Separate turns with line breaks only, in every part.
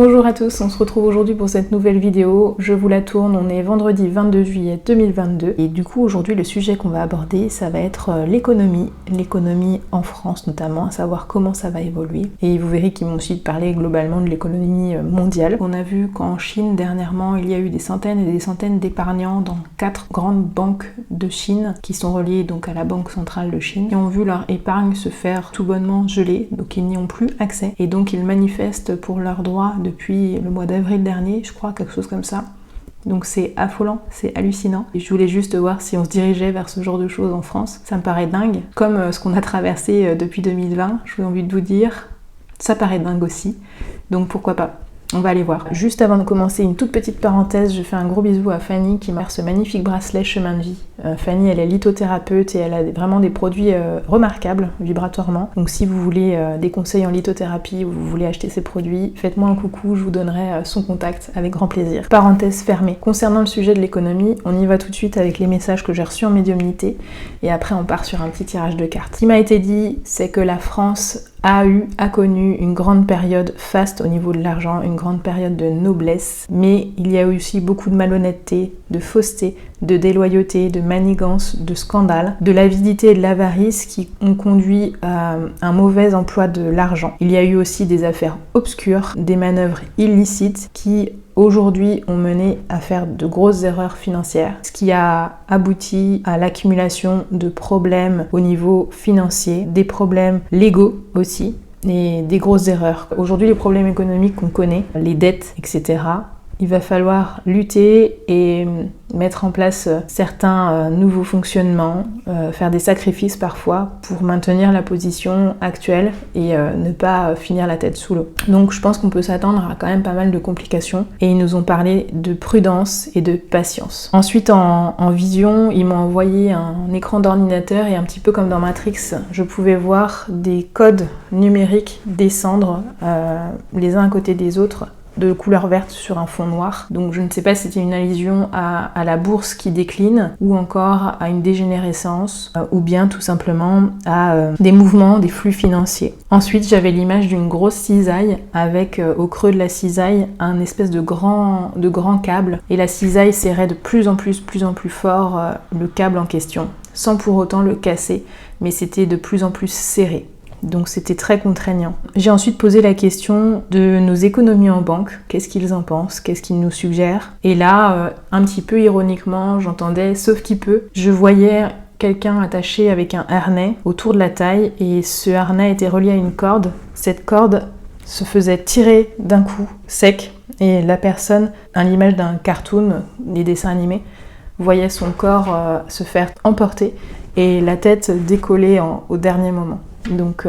Bonjour à tous, on se retrouve aujourd'hui pour cette nouvelle vidéo. Je vous la tourne, on est vendredi 22 juillet 2022 et du coup aujourd'hui le sujet qu'on va aborder ça va être l'économie en France notamment, à savoir comment ça va évoluer. Et vous verrez qu'ils m'ont aussi parlé globalement de l'économie mondiale. On a vu qu'en Chine dernièrement il y a eu des centaines et des centaines d'épargnants dans 4 grandes banques de Chine qui sont reliées donc à la Banque centrale de Chine, qui ont vu leur épargne se faire tout bonnement geler, donc ils n'y ont plus accès et donc ils manifestent pour leurs droits depuis le mois d'avril dernier, je crois, quelque chose comme ça. Donc c'est affolant, c'est hallucinant. Et je voulais juste voir si on se dirigeait vers ce genre de choses en France. Ça me paraît dingue. Comme ce qu'on a traversé depuis 2020, j'ai envie de vous dire, ça paraît dingue aussi. Donc pourquoi pas ? On va aller voir. Juste avant de commencer, une toute petite parenthèse, je fais un gros bisou à Fanny qui m'a offert ce magnifique bracelet Chemin de Vie. Fanny, elle est lithothérapeute et elle a vraiment des produits remarquables vibratoirement. Donc si vous voulez des conseils en lithothérapie ou vous voulez acheter ces produits, faites-moi un coucou, je vous donnerai son contact avec grand plaisir. Parenthèse fermée. Concernant le sujet de l'économie, on y va tout de suite avec les messages que j'ai reçus en médiumnité et après on part sur un petit tirage de cartes. Ce qui m'a été dit, c'est que la France a connu une grande période faste au niveau de l'argent, une grande période de noblesse, mais il y a eu aussi beaucoup de malhonnêteté, de fausseté, de déloyauté, de manigance, de scandale, de l'avidité et de l'avarice qui ont conduit à un mauvais emploi de l'argent. Il y a eu aussi des affaires obscures, des manœuvres illicites qui aujourd'hui ont mené à faire de grosses erreurs financières, ce qui a abouti à l'accumulation de problèmes au niveau financier, des problèmes légaux aussi, et des grosses erreurs. Aujourd'hui, les problèmes économiques qu'on connaît, les dettes, etc., il va falloir lutter et mettre en place certains nouveaux fonctionnements, faire des sacrifices parfois pour maintenir la position actuelle et ne pas finir la tête sous l'eau. Donc je pense qu'on peut s'attendre à quand même pas mal de complications et ils nous ont parlé de prudence et de patience. Ensuite en vision, ils m'ont envoyé un écran d'ordinateur et un petit peu comme dans Matrix, je pouvais voir des codes numériques descendre les uns à côté des autres de couleur verte sur un fond noir. Donc je ne sais pas si c'était une allusion à la bourse qui décline ou encore à une dégénérescence ou bien tout simplement à des mouvements, des flux financiers. Ensuite j'avais l'image d'une grosse cisaille avec au creux de la cisaille un espèce de grand câble et la cisaille serrait de plus en plus fort le câble en question sans pour autant le casser, mais c'était de plus en plus serré. Donc c'était très contraignant. J'ai ensuite posé la question de nos économies en banque, qu'est-ce qu'ils en pensent, qu'est-ce qu'ils nous suggèrent. Et là, un petit peu ironiquement, j'entendais, sauf qui peut, je voyais quelqu'un attaché avec un harnais autour de la taille et ce harnais était relié à une corde. Cette corde se faisait tirer d'un coup sec et la personne, à l'image d'un cartoon, des dessins animés, voyait son corps se faire emporter et la tête décoller au dernier moment. Donc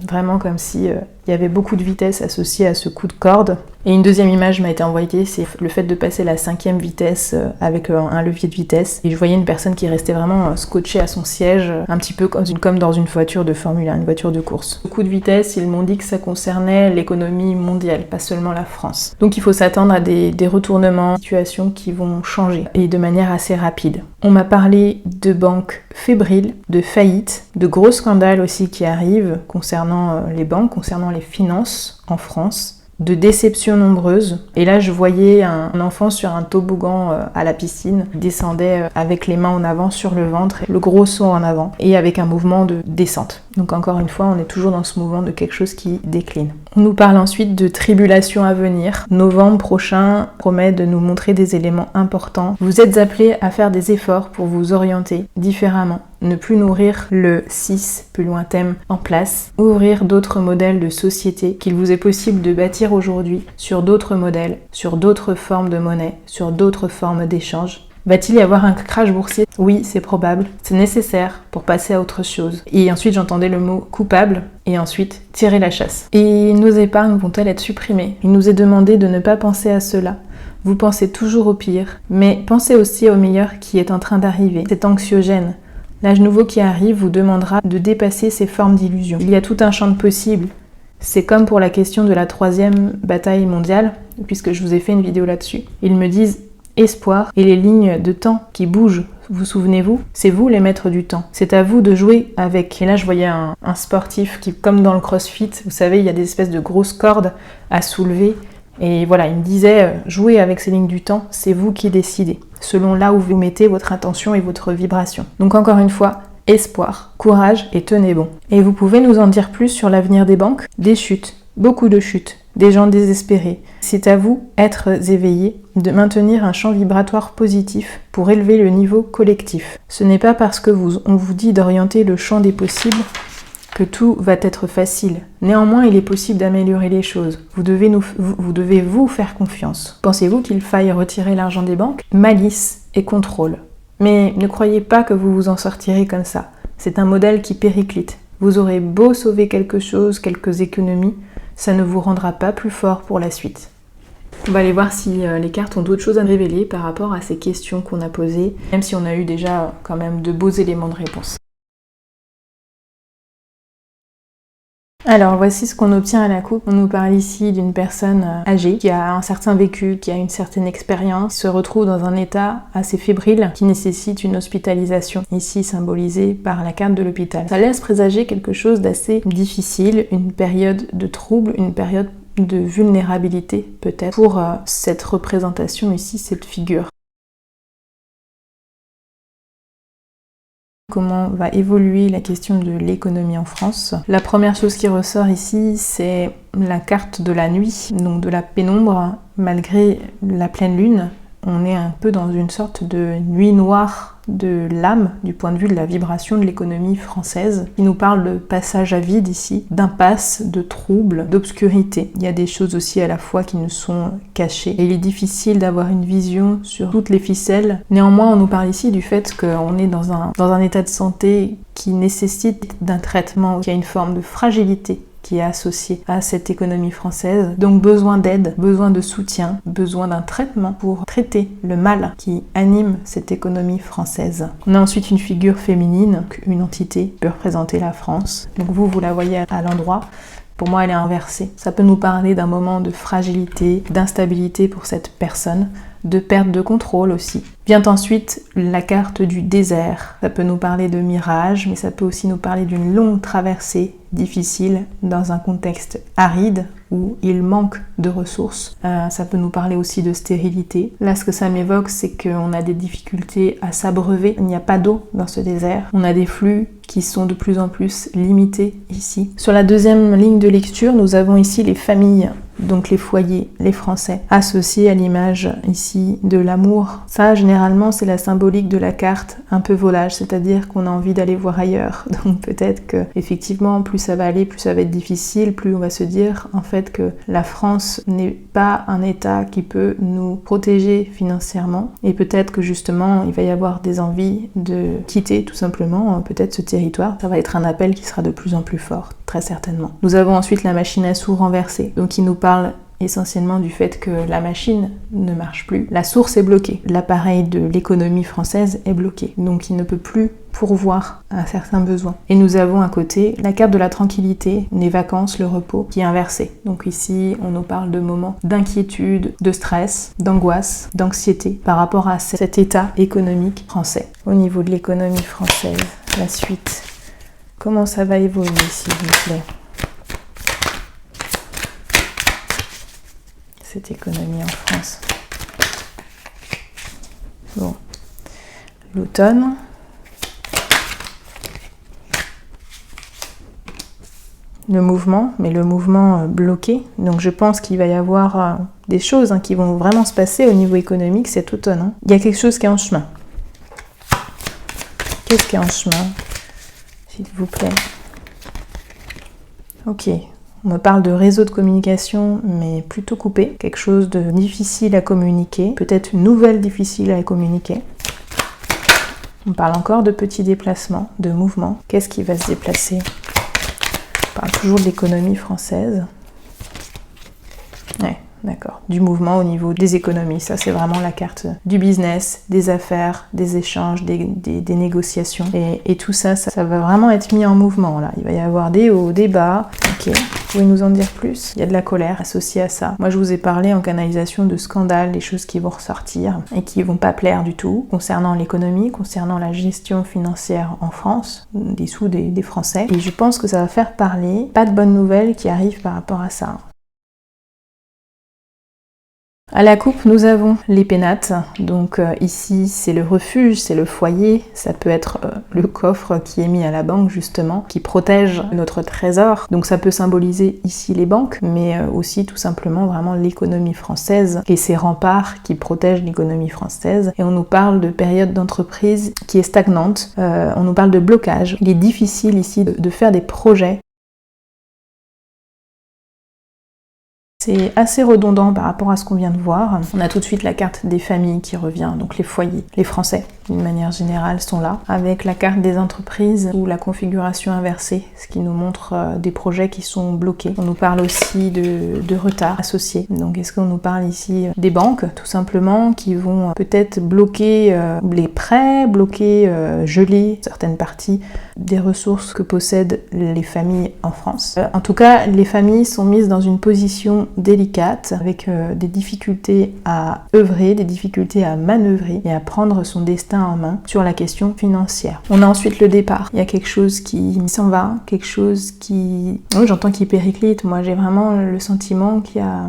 vraiment comme si il y avait beaucoup de vitesse associée à ce coup de corde. Et une deuxième image m'a été envoyée, c'est le fait de passer la 5e vitesse avec un levier de vitesse. Et je voyais une personne qui restait vraiment scotchée à son siège, un petit peu comme dans une voiture de Formule 1, une voiture de course. Le coup de vitesse, ils m'ont dit que ça concernait l'économie mondiale, pas seulement la France. Donc il faut s'attendre à des retournements, des situations qui vont changer, et de manière assez rapide. On m'a parlé de banques fébriles, de faillites, de gros scandales aussi qui arrivent concernant les banques, concernant les finances en France, de déceptions nombreuses. Et là, je voyais un enfant sur un toboggan à la piscine, il descendait avec les mains en avant sur le ventre, le gros saut en avant, et avec un mouvement de descente. Donc encore une fois, on est toujours dans ce mouvement de quelque chose qui décline. On nous parle ensuite de tribulations à venir. Novembre prochain promet de nous montrer des éléments importants. Vous êtes appelés à faire des efforts pour vous orienter différemment. Ne plus nourrir le 6 plus lointain en place, ouvrir d'autres modèles de société qu'il vous est possible de bâtir aujourd'hui sur d'autres modèles, sur d'autres formes de monnaie, sur d'autres formes d'échange. Va-t-il y avoir un crash boursier ? Oui, c'est probable. C'est nécessaire pour passer à autre chose. Et ensuite, j'entendais le mot coupable et ensuite tirer la chasse. Et nos épargnes vont-elles être supprimées ? Il nous est demandé de ne pas penser à cela. Vous pensez toujours au pire, mais pensez aussi au meilleur qui est en train d'arriver. C'est anxiogène. L'âge nouveau qui arrive vous demandera de dépasser ces formes d'illusions. Il y a tout un champ de possibles. C'est comme pour la question de la 3e bataille mondiale, puisque je vous ai fait une vidéo là-dessus. Ils me disent espoir et les lignes de temps qui bougent. Vous souvenez-vous ? C'est vous les maîtres du temps. C'est à vous de jouer avec. Et là, je voyais un sportif qui, comme dans le crossfit, vous savez, il y a des espèces de grosses cordes à soulever Et voilà, il me disait, jouez avec ces lignes du temps, c'est vous qui décidez, selon là où vous mettez votre intention et votre vibration. Donc encore une fois, espoir, courage et tenez bon. Et vous pouvez nous en dire plus sur l'avenir des banques? Des chutes, beaucoup de chutes, des gens désespérés. C'est à vous, êtres éveillés, de maintenir un champ vibratoire positif pour élever le niveau collectif. Ce n'est pas parce que on vous dit d'orienter le champ des possibles que tout va être facile. Néanmoins, il est possible d'améliorer les choses. Vous devez vous faire confiance. Pensez-vous qu'il faille retirer l'argent des banques? Malice et contrôle. Mais ne croyez pas que vous vous en sortirez comme ça. C'est un modèle qui périclite. Vous aurez beau sauver quelque chose, quelques économies, ça ne vous rendra pas plus fort pour la suite. On va aller voir si les cartes ont d'autres choses à révéler par rapport à ces questions qu'on a posées, même si on a eu déjà quand même de beaux éléments de réponse. Alors voici ce qu'on obtient à la coupe. On nous parle ici d'une personne âgée qui a un certain vécu, qui a une certaine expérience, se retrouve dans un état assez fébrile qui nécessite une hospitalisation, ici symbolisée par la carte de l'hôpital. Ça laisse présager quelque chose d'assez difficile, une période de trouble, une période de vulnérabilité peut-être pour cette représentation ici, cette figure. Comment va évoluer la question de l'économie en France? La première chose qui ressort ici, c'est la carte de la nuit, donc de la pénombre. Malgré la pleine lune, on est un peu dans une sorte de nuit noire de l'âme, du point de vue de la vibration de l'économie française, qui nous parle de passage à vide ici, d'impasse, de trouble, d'obscurité. Il y a des choses aussi à la fois qui nous sont cachées. Et il est difficile d'avoir une vision sur toutes les ficelles. Néanmoins, on nous parle ici du fait qu'on est dans un état de santé qui nécessite d'un traitement, qui a une forme de fragilité qui est associé à cette économie française. Donc besoin d'aide, besoin de soutien, besoin d'un traitement pour traiter le mal qui anime cette économie française. On a ensuite une figure féminine, une entité qui peut représenter la France. Donc vous la voyez à l'endroit. Pour moi, elle est inversée. Ça peut nous parler d'un moment de fragilité, d'instabilité pour cette personne, de perte de contrôle aussi. Vient ensuite la carte du désert. Ça peut nous parler de mirage, mais ça peut aussi nous parler d'une longue traversée difficile dans un contexte aride où il manque de ressources. Ça peut nous parler aussi de stérilité. Là, ce que ça m'évoque, c'est qu'on a des difficultés à s'abreuver. Il n'y a pas d'eau dans ce désert. On a des flux qui sont de plus en plus limités ici. Sur la deuxième ligne de lecture, nous avons ici les familles, donc les foyers, les Français, associés à l'image ici de l'amour. Ça, généralement, c'est la symbolique de la carte un peu volage, c'est-à-dire qu'on a envie d'aller voir ailleurs. Donc peut-être que, effectivement, plus ça va aller, plus ça va être difficile, plus on va se dire, en fait, que la France n'est pas un État qui peut nous protéger financièrement. Et peut-être que, justement, il va y avoir des envies de quitter, tout simplement, peut-être ce territoire. Ça va être un appel qui sera de plus en plus fort, très certainement. Nous avons ensuite la machine à sous renversée, donc qui nous parle essentiellement du fait que la machine ne marche plus. La source est bloquée. L'appareil de l'économie française est bloqué. Donc il ne peut plus pourvoir à certains besoins. Et nous avons à côté la carte de la tranquillité, les vacances, le repos, qui est inversée. Donc ici, on nous parle de moments d'inquiétude, de stress, d'angoisse, d'anxiété par rapport à cet état économique français. Au niveau de l'économie française, la suite. Comment ça va évoluer, s'il vous plaît? Cette économie en France. Bon. L'automne. Le mouvement, mais le mouvement bloqué. Donc je pense qu'il va y avoir des choses qui vont vraiment se passer au niveau économique cet automne. Il y a quelque chose qui est en chemin. Qu'est-ce qui est en chemin, s'il vous plaît? Ok. On me parle de réseau de communication, mais plutôt coupé. Quelque chose de difficile à communiquer. Peut-être une nouvelle difficile à communiquer. On parle encore de petits déplacements, de mouvements. Qu'est-ce qui va se déplacer? On parle toujours de l'économie française. Ouais, d'accord. Du mouvement au niveau des économies. Ça, c'est vraiment la carte du business, des affaires, des échanges, des négociations. Et tout ça, ça va vraiment être mis en mouvement, là. Il va y avoir des hauts, des bas. Ok. Vous pouvez nous en dire plus? Il y a de la colère associée à ça. Moi, je vous ai parlé en canalisation de scandales, des choses qui vont ressortir et qui vont pas plaire du tout concernant l'économie, concernant la gestion financière en France, des sous des Français. Et je pense que ça va faire parler. Pas de bonnes nouvelles qui arrivent par rapport à ça. À la coupe, nous avons les pénates. Donc ici, c'est le refuge, c'est le foyer. Ça peut être le coffre qui est mis à la banque, justement, qui protège notre trésor. Donc ça peut symboliser ici les banques, mais aussi tout simplement vraiment l'économie française et ses remparts qui protègent l'économie française. Et on nous parle de période d'entreprise qui est stagnante. On nous parle de blocage. Il est difficile ici de faire des projets. C'est assez redondant par rapport à ce qu'on vient de voir. On a tout de suite la carte des familles qui revient, donc les foyers. Les Français, d'une manière générale, sont là, avec la carte des entreprises ou la configuration inversée, ce qui nous montre des projets qui sont bloqués. On nous parle aussi de retard associé. Donc est-ce qu'on nous parle ici des banques, tout simplement, qui vont peut-être bloquer les prêts, geler certaines parties des ressources que possèdent les familles en France. En tout cas, les familles sont mises dans une position délicate, avec des difficultés à œuvrer, des difficultés à manœuvrer et à prendre son destin en main sur la question financière. On a ensuite le départ. Il y a quelque chose qui s'en va, quelque chose qui... Oui, j'entends qu'il périclite. Moi, j'ai vraiment le sentiment qu'il y a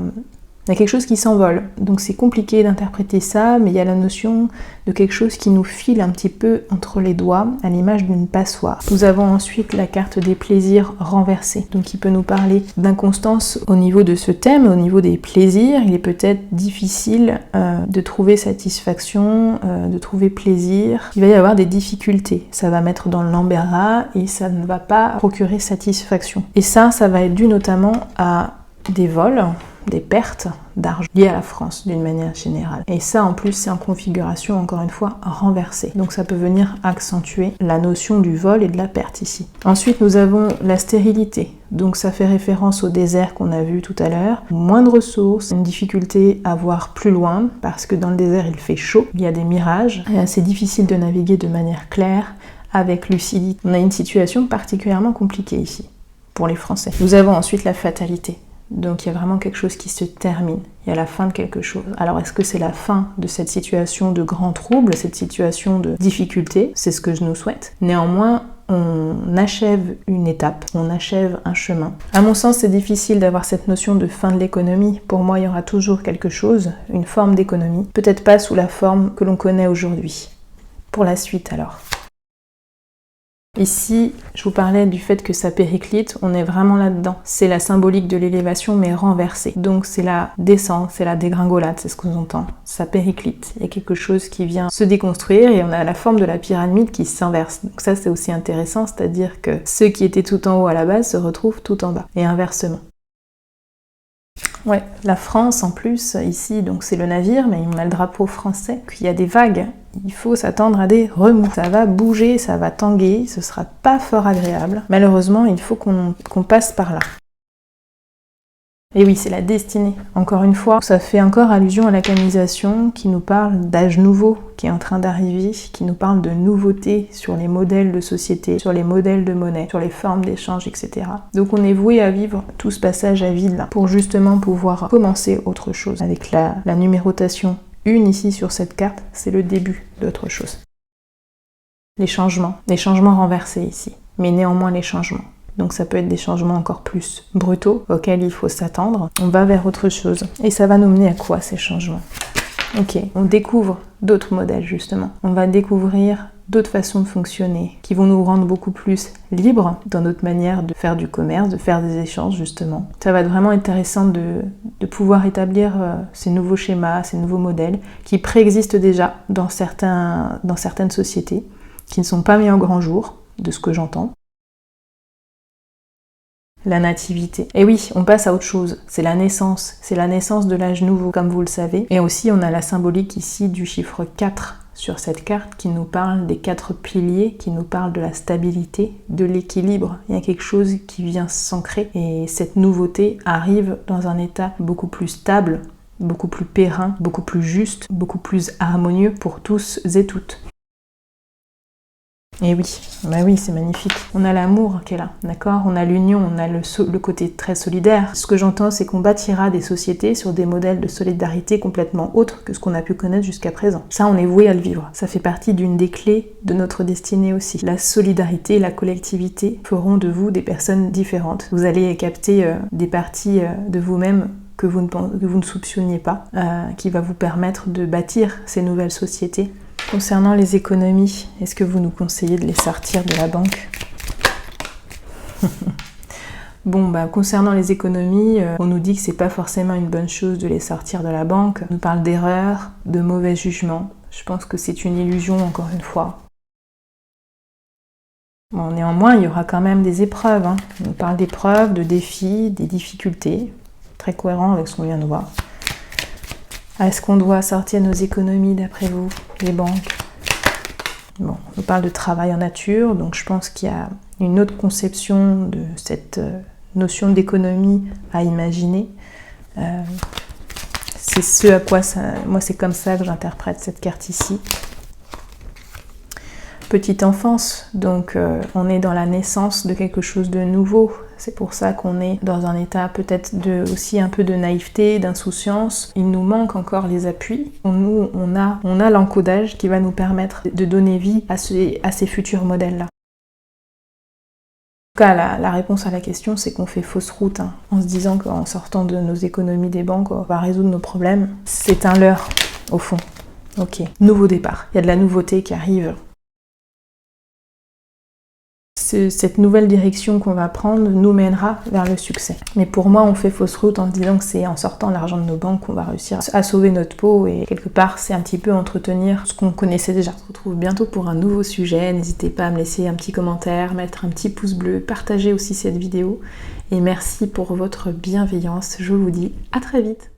quelque chose qui s'envole. Donc c'est compliqué d'interpréter ça, mais il y a la notion de quelque chose qui nous file un petit peu entre les doigts, à l'image d'une passoire. Nous avons ensuite la carte des plaisirs renversés, donc qui peut nous parler d'inconstance au niveau de ce thème, au niveau des plaisirs. Il est peut-être difficile de trouver satisfaction, de trouver plaisir. Il va y avoir des difficultés. Ça va mettre dans l'embarras et ça ne va pas procurer satisfaction. Et ça va être dû notamment à des vols, des pertes d'argent liées à la France d'une manière générale. Et ça en plus c'est en configuration encore une fois renversée. Donc ça peut venir accentuer la notion du vol et de la perte ici. Ensuite nous avons la stérilité. Donc ça fait référence au désert qu'on a vu tout à l'heure. Moins de ressources, une difficulté à voir plus loin parce que dans le désert il fait chaud, il y a des mirages. C'est difficile de naviguer de manière claire, avec lucidité. On a une situation particulièrement compliquée ici pour les Français. Nous avons ensuite la fatalité. Donc il y a vraiment quelque chose qui se termine, il y a la fin de quelque chose. Alors est-ce que c'est la fin de cette situation de grand trouble, cette situation de difficulté? C'est ce que je nous souhaite. Néanmoins, on achève une étape, on achève un chemin. À mon sens, c'est difficile d'avoir cette notion de fin de l'économie. Pour moi, il y aura toujours quelque chose, une forme d'économie, peut-être pas sous la forme que l'on connaît aujourd'hui. Pour la suite alors. Ici, je vous parlais du fait que ça périclite, on est vraiment là-dedans. C'est la symbolique de l'élévation mais renversée. Donc c'est la descente, c'est la dégringolade, c'est ce qu'on entend. Ça périclite, il y a quelque chose qui vient se déconstruire et on a la forme de la pyramide qui s'inverse. Donc ça c'est aussi intéressant, c'est-à-dire que ceux qui étaient tout en haut à la base se retrouvent tout en bas et inversement. Ouais, la France en plus, ici, donc c'est le navire, mais on a le drapeau français, qu'il y a des vagues. Il faut s'attendre à des remous. Ça va bouger, ça va tanguer, ce sera pas fort agréable. Malheureusement, il faut qu'on passe par là. Et oui, c'est la destinée. Encore une fois, ça fait encore allusion à la canonisation qui nous parle d'âge nouveau qui est en train d'arriver, qui nous parle de nouveautés sur les modèles de société, sur les modèles de monnaie, sur les formes d'échange, etc. Donc on est voué à vivre tout ce passage à vide là pour justement pouvoir commencer autre chose. Avec la numérotation 1 ici sur cette carte, c'est le début d'autre chose. Les changements renversés ici, mais néanmoins les changements. Donc ça peut être des changements encore plus brutaux auxquels il faut s'attendre. On va vers autre chose. Et ça va nous mener à quoi ces changements? Ok, on découvre d'autres modèles justement. On va découvrir d'autres façons de fonctionner qui vont nous rendre beaucoup plus libres dans notre manière de faire du commerce, de faire des échanges justement. Ça va être vraiment intéressant de pouvoir établir ces nouveaux schémas, ces nouveaux modèles qui préexistent déjà dans certaines sociétés, qui ne sont pas mis en grand jour, de ce que j'entends. La nativité. Et oui, on passe à autre chose. C'est la naissance de l'âge nouveau, comme vous le savez. Et aussi, on a la symbolique ici du chiffre 4 sur cette carte qui nous parle des 4 piliers, qui nous parle de la stabilité, de l'équilibre. Il y a quelque chose qui vient s'ancrer et cette nouveauté arrive dans un état beaucoup plus stable, beaucoup plus périn, beaucoup plus juste, beaucoup plus harmonieux pour tous et toutes. Et oui, bah oui, c'est magnifique. On a l'amour qui est là, d'accord? On a l'union, on a le côté très solidaire. Ce que j'entends, c'est qu'on bâtira des sociétés sur des modèles de solidarité complètement autres que ce qu'on a pu connaître jusqu'à présent. Ça, on est voué à le vivre. Ça fait partie d'une des clés de notre destinée aussi. La solidarité, la collectivité feront de vous des personnes différentes. Vous allez capter des parties de vous-même que vous ne soupçonniez pas, qui va vous permettre de bâtir ces nouvelles sociétés. Concernant les économies, est-ce que vous nous conseillez de les sortir de la banque? Bon, concernant les économies, on nous dit que c'est pas forcément une bonne chose de les sortir de la banque. On nous parle d'erreurs, de mauvais jugements. Je pense que c'est une illusion, encore une fois. Bon, néanmoins, il y aura quand même des épreuves. On nous parle d'épreuves, de défis, des difficultés. Très cohérent avec ce qu'on vient de voir. Est-ce qu'on doit sortir nos économies d'après vous, les banques? Bon, on nous parle de travail en nature, donc je pense qu'il y a une autre conception de cette notion d'économie à imaginer. C'est ce à quoi moi c'est comme ça que j'interprète cette carte ici. Petite enfance, donc on est dans la naissance de quelque chose de nouveau. C'est pour ça qu'on est dans un état peut-être aussi un peu de naïveté, d'insouciance. Il nous manque encore les appuis. Nous, on a l'encodage qui va nous permettre de donner vie à ces futurs modèles-là. En tout cas, la réponse à la question, c'est qu'on fait fausse route, en se disant qu'en sortant de nos économies des banques, on va résoudre nos problèmes. C'est un leurre, au fond. Ok, nouveau départ. Il y a de la nouveauté qui arrive. Cette nouvelle direction qu'on va prendre nous mènera vers le succès. Mais pour moi, on fait fausse route en se disant que c'est en sortant l'argent de nos banques qu'on va réussir à sauver notre peau, et quelque part, c'est un petit peu entretenir ce qu'on connaissait déjà. On se retrouve bientôt pour un nouveau sujet. N'hésitez pas à me laisser un petit commentaire, mettre un petit pouce bleu, partager aussi cette vidéo. Et merci pour votre bienveillance. Je vous dis à très vite.